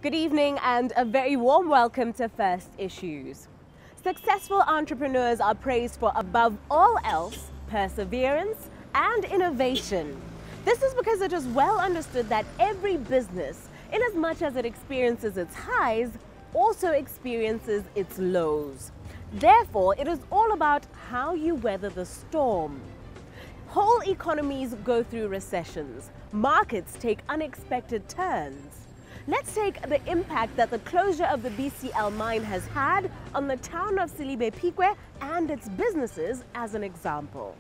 Good evening and a very warm welcome to First Issues. Successful entrepreneurs are praised for, above all else, perseverance and innovation. This is because it is well understood that every business, in as much as it experiences its highs, also experiences its lows. Therefore, it is all about how you weather the storm. Whole economies go through recessions. Markets take unexpected turns. Let's take the impact that the closure of the BCL mine has had on the town of Silibe Pikwe and its businesses as an example.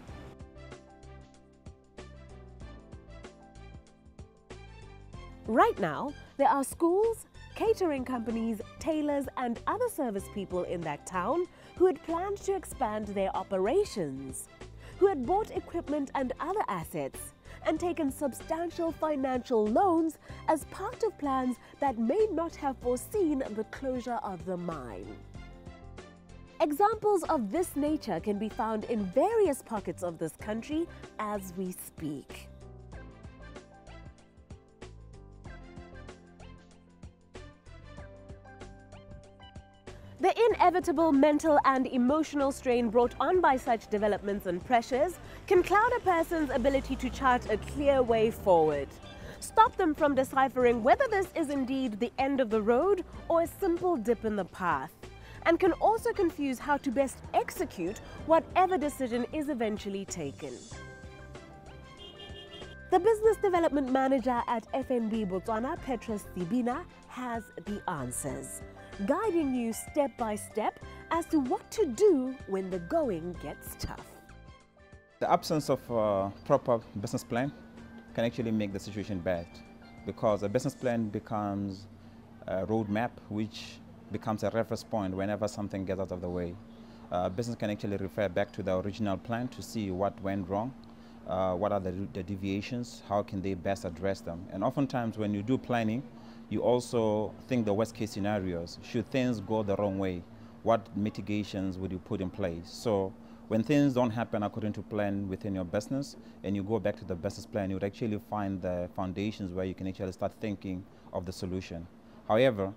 Right now, there are schools, catering companies, tailors and other service people in that town who had planned to expand their operations, who had bought equipment and other assets and taken substantial financial loans as part of plans that may not have foreseen the closure of the mine. Examples of this nature can be found in various pockets of this country as we speak. The inevitable mental and emotional strain brought on by such developments and pressures can cloud a person's ability to chart a clear way forward, stop them from deciphering whether this is indeed the end of the road or a simple dip in the path, and can also confuse how to best execute whatever decision is eventually taken. The Business Development Manager at FNB Botswana, Petrus Sibina, has the answers, guiding you step by step as to what to do when the going gets tough. The absence of a proper business plan can actually make the situation bad, because a business plan becomes a roadmap which becomes a reference point whenever something gets out of the way. Business can actually refer back to the original plan to see what went wrong, what are the deviations, how can they best address them. And oftentimes when you do planning, you also think the worst case scenarios. Should things go the wrong way, what mitigations would you put in place? So when things don't happen according to plan within your business and you go back to the business plan, you would actually find the foundations where you can actually start thinking of the solution. However,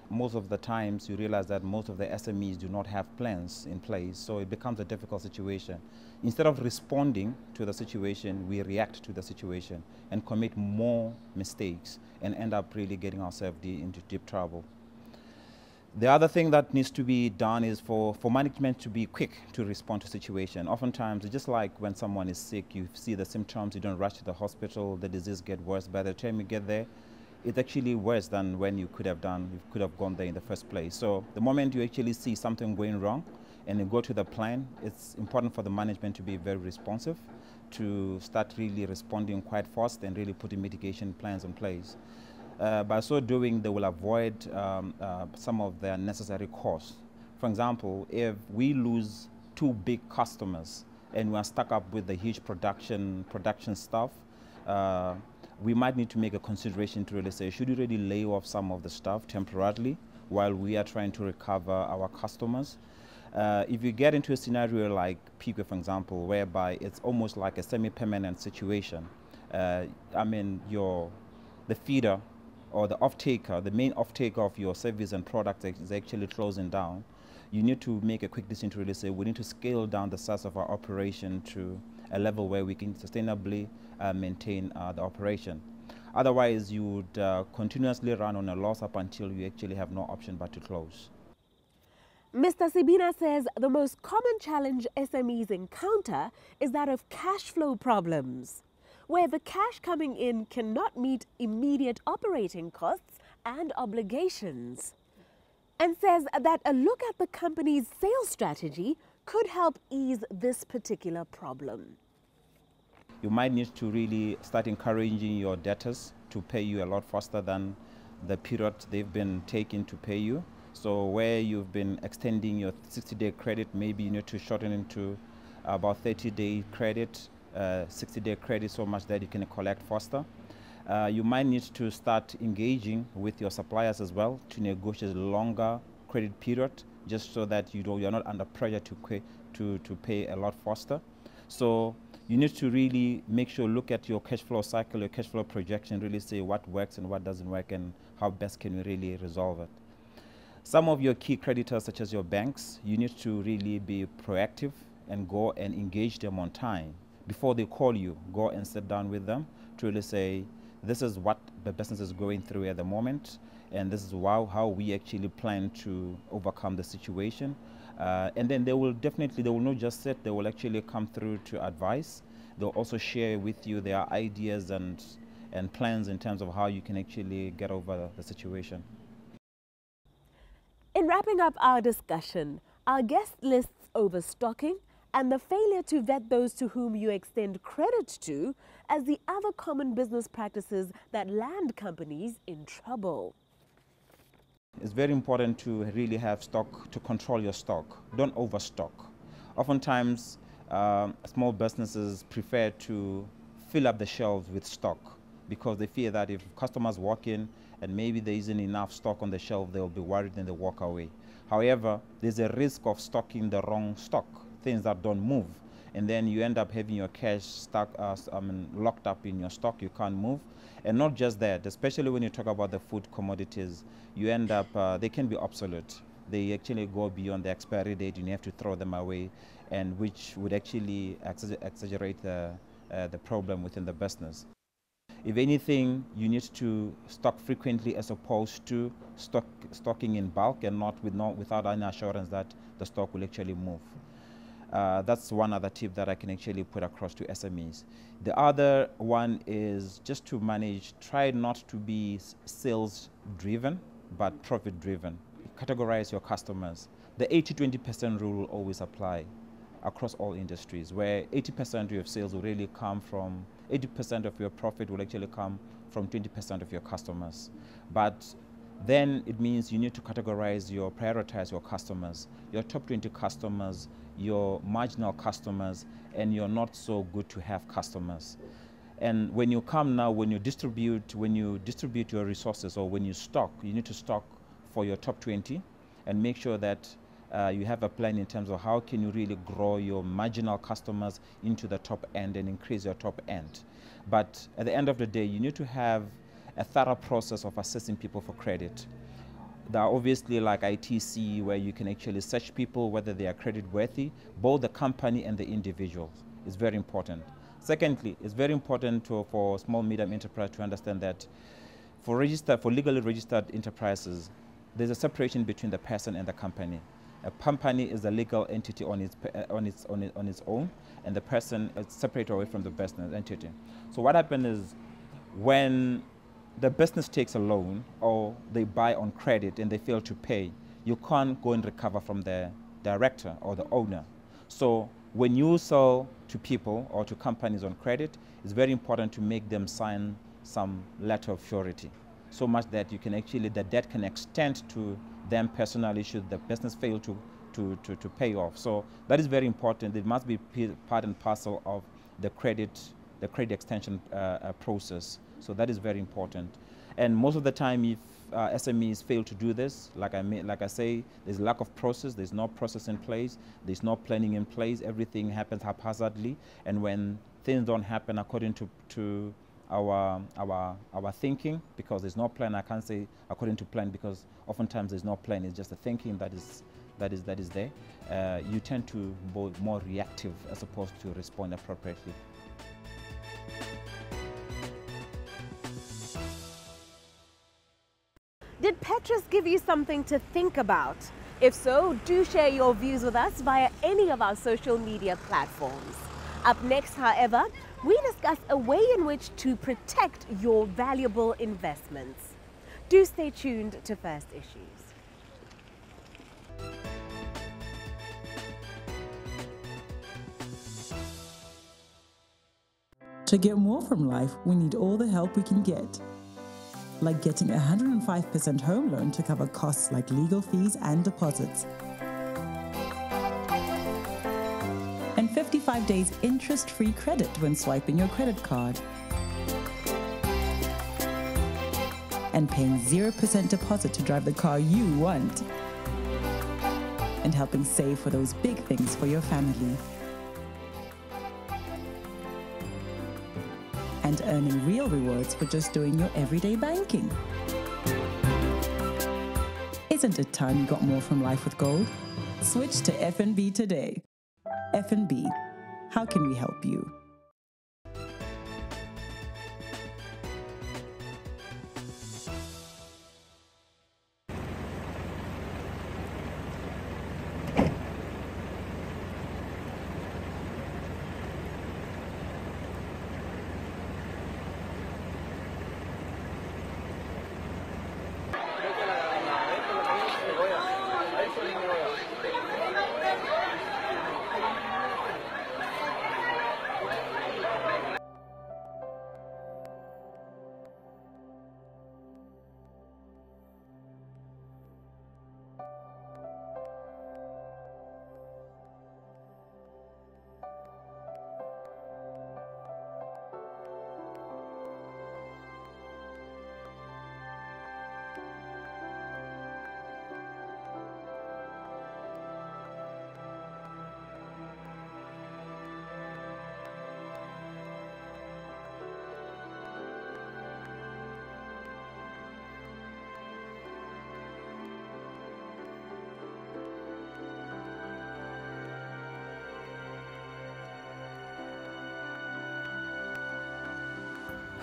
most of the times you realize that most of the SMEs do not have plans in place, so it becomes a difficult situation. Instead of responding to the situation, we react to the situation and commit more mistakes and end up really getting ourselves into deep trouble. The other thing that needs to be done is for management to be quick to respond to situation. Oftentimes, it's just like when someone is sick, you see the symptoms, you don't rush to the hospital, the disease gets worse. By the time you get there, it's actually worse than when you could have gone there in the first place. So the moment you actually see something going wrong and you go to the plan, it's important for the management to be very responsive, to start really responding quite fast and really putting mitigation plans in place. By so doing, they will avoid some of the unnecessary costs. For example, if we lose 2 big customers and we are stuck up with the huge production stuff, we might need to make a consideration to really say, should we really lay off some of the staff temporarily while we are trying to recover our customers? If you get into a scenario like Pikwe, for example, whereby it's almost like a semi-permanent situation, I mean, the feeder or the off-taker, the main off-taker of your service and product is actually closing down, you need to make a quick decision to really say, we need to scale down the size of our operation to a level where we can sustainably maintain the operation. Otherwise, you would continuously run on a loss up until you actually have no option but to close. Mr. Sibina says the most common challenge SMEs encounter is that of cash flow problems, where the cash coming in cannot meet immediate operating costs and obligations, and says that a look at the company's sales strategy could help ease this particular problem. You might need to really start encouraging your debtors to pay you a lot faster than the period they've been taking to pay you. So where you've been extending your 60-day credit, maybe you need to shorten into about 30-day credit, 60-day credit, so much that you can collect faster. You might need to start engaging with your suppliers as well to negotiate a longer credit period, just so that you're not under pressure to pay a lot faster. So You need to really make sure, look at your cash flow cycle, your cash flow projection, really say what works and what doesn't work and how best can we really resolve it. Some of your key creditors, such as your banks, you need to really be proactive and go and engage them on time. Before they call you, go and sit down with them to really say, this is what the business is going through at the moment, and this is how we actually plan to overcome the situation. And then they will not just sit, they will actually come through to advise. They'll also share with you their ideas and plans in terms of how you can actually get over the situation. In wrapping up our discussion, our guest lists overstocking and the failure to vet those to whom you extend credit to as the other common business practices that land companies in trouble. It's very important to really have stock, to control your stock. Don't overstock. Oftentimes, small businesses prefer to fill up the shelves with stock because they fear that if customers walk in and maybe there isn't enough stock on the shelf, they'll be worried and they walk away. However, there's a risk of stocking the wrong stock, things that don't move, and then you end up having your cash locked up in your stock. You can't move. And not just that, especially when you talk about the food commodities, you end up, they can be obsolete. They actually go beyond the expiry date and you have to throw them away, and which would actually exaggerate the problem within the business. If anything, you need to stock frequently as opposed to stocking in bulk and without any assurance that the stock will actually move. That's one other tip that I can actually put across to SMEs. The other one is just to manage, try not to be sales driven, but profit driven. Categorize your customers. The 80-20% rule will always apply across all industries, where 80% of your sales will really come from, 80% of your profit will actually come from 20% of your customers. But then it means you need to prioritize your customers, your top 20 customers, your marginal customers, and your not so good to have customers. And when you distribute your resources, or when you stock, you need to stock for your top 20 and make sure that you have a plan in terms of how can you really grow your marginal customers into the top end and increase your top end. But at the end of the day, you need to have a thorough process of assessing people for credit. There are obviously like ITC, where you can actually search people whether they are credit worthy, both the company and the individual. It's very important. Secondly, it's very important for small medium enterprise to understand that for legally registered enterprises, there's a separation between the person and the company. A company is a legal entity on its own, and the person is separate away from the business entity. So what happens is, when the business takes a loan or they buy on credit and they fail to pay, you can't go and recover from the director or the owner. So when you sell to people or to companies on credit, it's very important to make them sign some letter of surety, so much that you can actually, the debt can extend to them personally should the business fail to pay off. So that is very important. It must be part and parcel of the credit extension process. So that is very important. And most of the time, if SMEs fail to do this, like I say, there's lack of process. There's no process in place. There's no planning in place. Everything happens haphazardly. And when things don't happen according to our thinking, because there's no plan, I can't say according to plan, because oftentimes there's no plan. It's just the thinking that is there. You tend to be more reactive as opposed to respond appropriately. Did Petrus give you something to think about? If so, do share your views with us via any of our social media platforms. Up next, however, we discuss a way in which to protect your valuable investments. Do stay tuned to First Issues. To get more from life, we need all the help we can get. Like getting a 105% home loan to cover costs like legal fees and deposits. And 55 days interest-free credit when swiping your credit card. And paying 0% deposit to drive the car you want. And helping save for those big things for your family. and earning real rewards for just doing your everyday banking. Isn't it time you got more from life with gold? Switch to FNB today. FNB, how can we help you?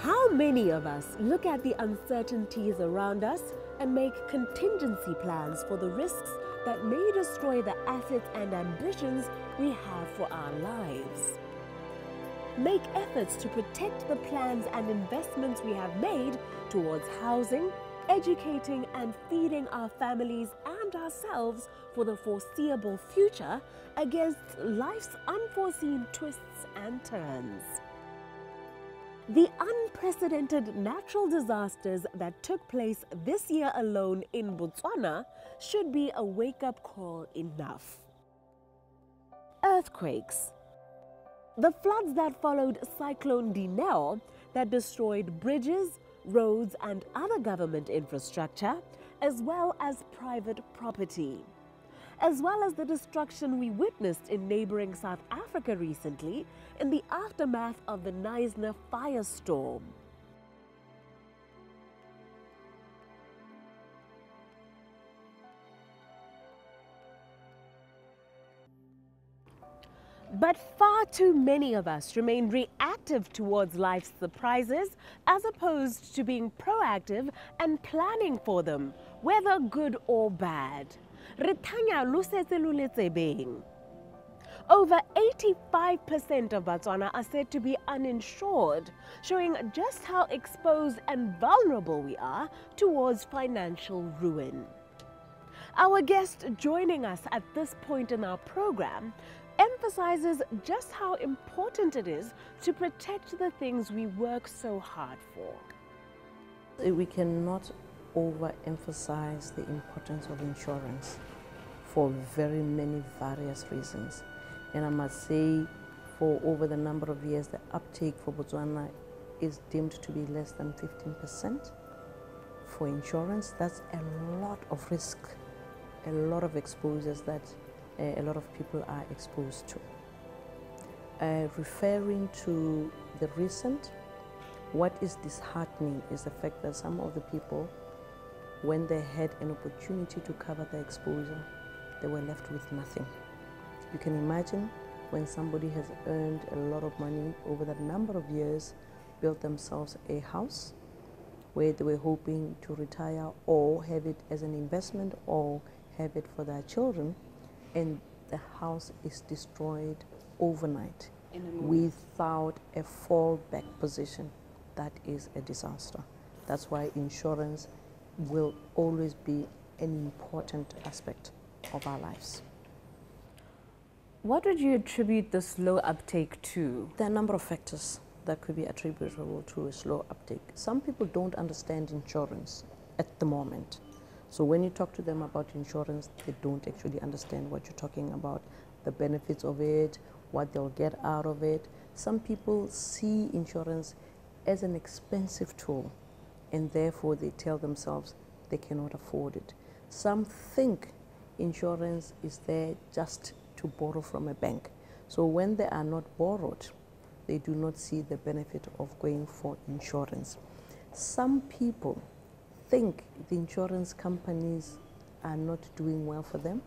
How many of us look at the uncertainties around us and make contingency plans for the risks that may destroy the assets and ambitions we have for our lives? Make efforts to protect the plans and investments we have made towards housing, educating and feeding our families and ourselves for the foreseeable future against life's unforeseen twists and turns. The unprecedented natural disasters that took place this year alone in Botswana should be a wake-up call enough. Earthquakes. The floods that followed Cyclone Dineo that destroyed bridges, roads and other government infrastructure, as well as private property. As well as the destruction we witnessed in neighboring South Africa recently in the aftermath of the Knysna firestorm. But far too many of us remain reactive towards life's surprises as opposed to being proactive and planning for them, whether good or bad. Over 85% of Botswana are said to be uninsured, showing just how exposed and vulnerable we are towards financial ruin. Our guest joining us at this point in our program emphasizes just how important it is to protect the things we work so hard for. We cannot overemphasize the importance of insurance for very many various reasons. And I must say, for over the number of years, the uptake for Botswana is deemed to be less than 15% for insurance. That's a lot of risk, a lot of exposures that a lot of people are exposed to. Referring to the recent, what is disheartening is the fact that some of the people, when they had an opportunity to cover their exposure, they were left with nothing. You can imagine when somebody has earned a lot of money over that number of years, built themselves a house where they were hoping to retire or have it as an investment or have it for their children, and the house is destroyed overnight without a fallback position. That is a disaster. That's why insurance will always be an important aspect of our lives. What would you attribute the slow uptake to? There are a number of factors that could be attributable to a slow uptake. Some people don't understand insurance at the moment. So when you talk to them about insurance, they don't actually understand what you're talking about, the benefits of it, what they'll get out of it. Some people see insurance as an expensive tool, and therefore they tell themselves they cannot afford it. Some think insurance is there just to borrow from a bank. So when they are not borrowed, they do not see the benefit of going for insurance. Some people think the insurance companies are not doing well for them.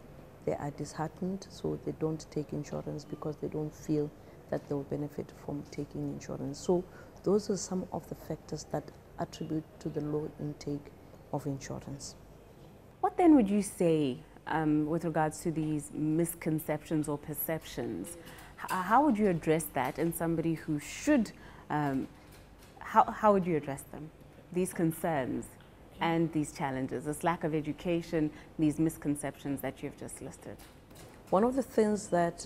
They are disheartened, so they don't take insurance because they don't feel that they'll benefit from taking insurance. So those are some of the factors that attribute to the low intake of insurance. What then would you say with regards to these misconceptions or perceptions? How would you address that in somebody who should, how would you address them? These concerns and these challenges, this lack of education, these misconceptions that you've just listed? One of the things that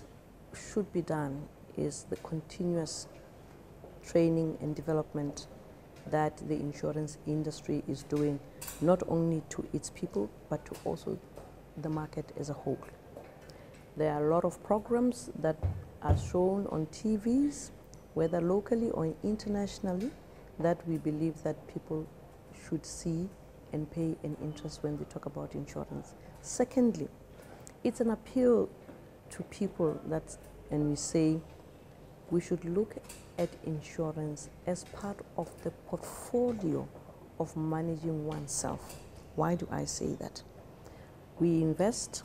should be done is the continuous training and development that the insurance industry is doing, not only to its people, but to also the market as a whole. There are a lot of programs that are shown on TVs, whether locally or internationally, that we believe that people should see and pay an interest when they talk about insurance. Secondly, it's an appeal to people that, and we say, we should look at insurance as part of the portfolio of managing oneself. Why do I say that? We invest.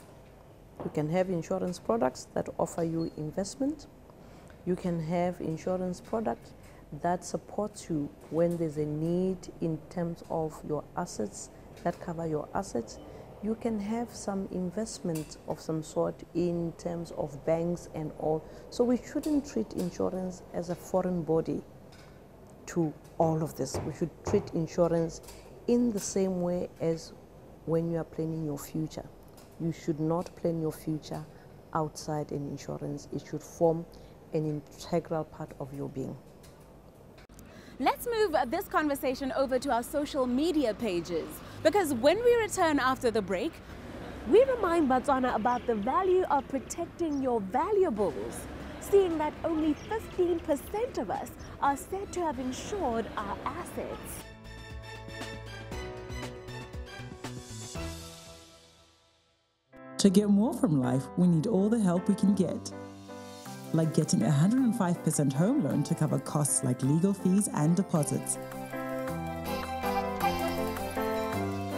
You can have insurance products that offer you investment. You can have insurance products that support you when there's a need in terms of your assets, that cover your assets. You can have some investment of some sort in terms of banks and all. So we shouldn't treat insurance as a foreign body to all of this. We should treat insurance in the same way as when you are planning your future. You should not plan your future outside an insurance. It should form an integral part of your being. Let's move this conversation over to our social media pages, because when we return after the break, we remind Botswana about the value of protecting your valuables, seeing that only 15% of us are said to have insured our assets. To get more from life, we need all the help we can get. Like getting a 105% home loan to cover costs like legal fees and deposits.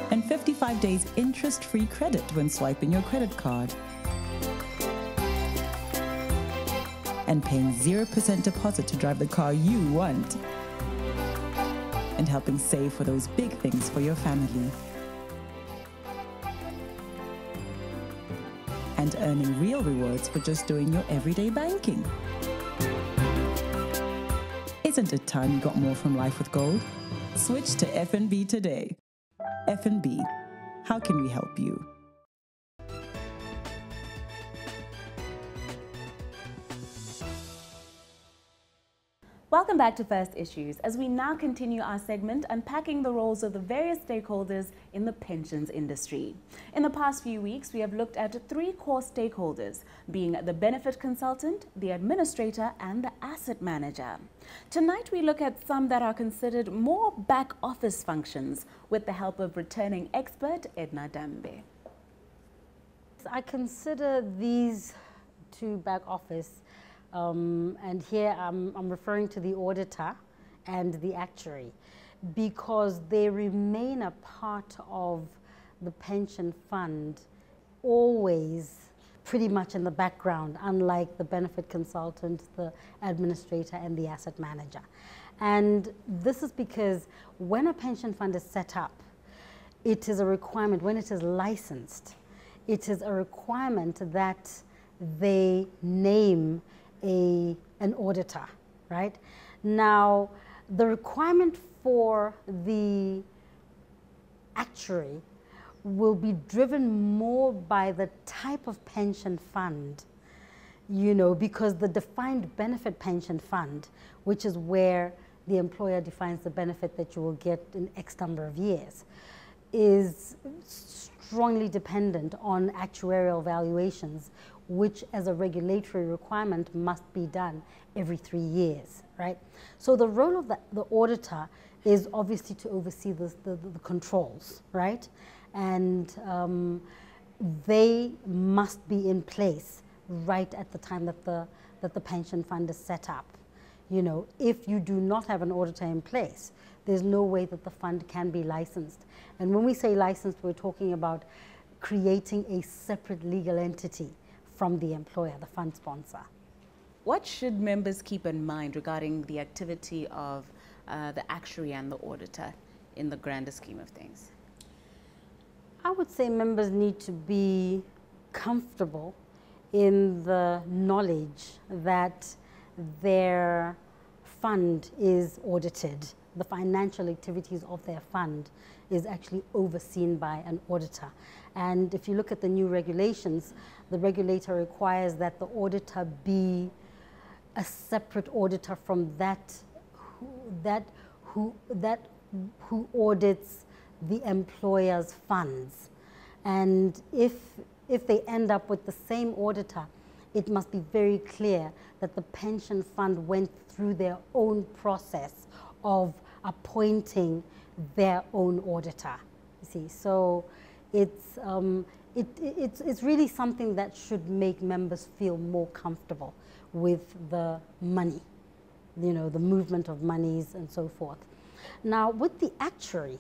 And 55 days interest-free credit when swiping your credit card. And paying 0% deposit to drive the car you want. And helping save for those big things for your family. And earning real rewards for just doing your everyday banking. Isn't it time you got more from life with gold? Switch to FNB today. FNB, how can we help you? Welcome back to First Issues, as we now continue our segment unpacking the roles of the various stakeholders in the pensions industry. In the past few weeks, we have looked at 3 core stakeholders, being the benefit consultant, the administrator, and the asset manager. Tonight, we look at some that are considered more back office functions with the help of returning expert Edna Dambe. I consider these 2 back office and here I'm referring to the auditor and the actuary, because they remain a part of the pension fund always pretty much in the background, unlike the benefit consultant, the administrator, and the asset manager. And this is because when a pension fund is set up, it is a requirement, when it is licensed, it is a requirement that they name an auditor, right? Now, the requirement for the actuary will be driven more by the type of pension fund, you know, because the defined benefit pension fund, which is where the employer defines the benefit that you will get in X number of years, is strongly dependent on actuarial valuations, which as a regulatory requirement must be done every 3 years, right? So the role of the auditor is obviously to oversee the controls, right? And they must be in place right at the time that the pension fund is set up. You know, if you do not have an auditor in place, there's no way that the fund can be licensed. And when we say licensed, we're talking about creating a separate legal entity from the employer, the fund sponsor. What should members keep in mind regarding the activity of the actuary and the auditor in the grander scheme of things? I would say members need to be comfortable in the knowledge that their fund is audited. The financial activities of their fund is actually overseen by an auditor. And if you look at the new regulations, the regulator requires that the auditor be a separate auditor from who audits the employer's funds. And if they end up with the same auditor, it must be very clear that the pension fund went through their own process of appointing their own auditor. You see, so it's really something that should make members feel more comfortable with the money, you know, the movement of monies and so forth. Now, with the actuary,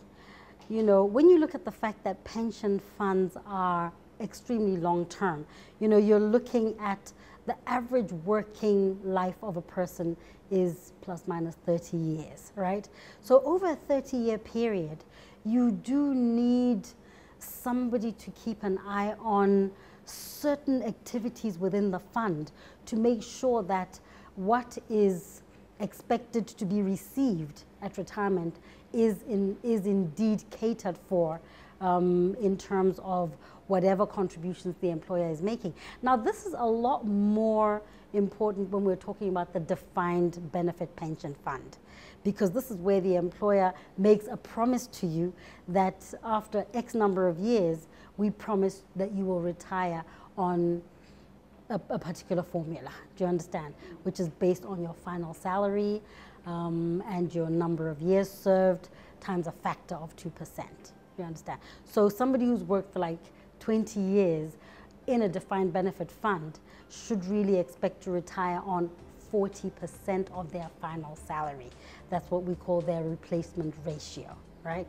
you know, when you look at the fact that pension funds are extremely long term, you know, you're looking at the average working life of a person is plus minus 30 years, right? So over a 30-year period, you do need somebody to keep an eye on certain activities within the fund to make sure that what is expected to be received at retirement is indeed catered for in terms of whatever contributions the employer is making. Now, this is a lot more important when we're talking about the defined benefit pension fund, because this is where the employer makes a promise to you that after X number of years, we promise that you will retire on a particular formula, do you understand? Which is based on your final salary and your number of years served times a factor of 2%, you understand? So somebody who's worked for like 20 years in a defined benefit fund should really expect to retire on 40% of their final salary. That's what we call their replacement ratio, right?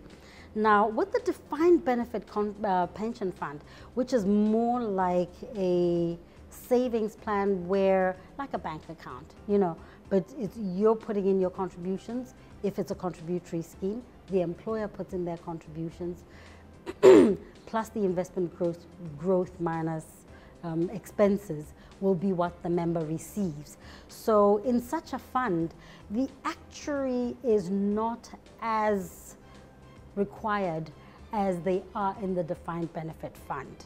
Now, with the defined benefit pension fund, which is more like a savings plan where, like a bank account, you know, but you're putting in your contributions. If it's a contributory scheme, the employer puts in their contributions, plus the investment growth minus expenses will be what the member receives. So in such a fund, the actuary is not as required as they are in the defined benefit fund.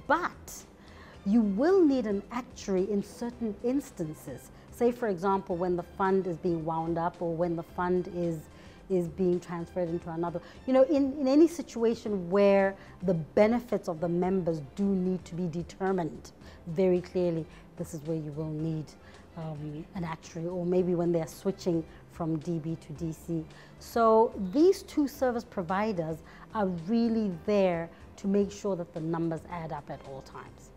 But you will need an actuary in certain instances. Say, for example, when the fund is being wound up or when the fund is being transferred into another. You know, in any situation where the benefits of the members do need to be determined very clearly, this is where you will need an actuary, or maybe when they're switching from DB to DC. So these two service providers are really there to make sure that the numbers add up at all times.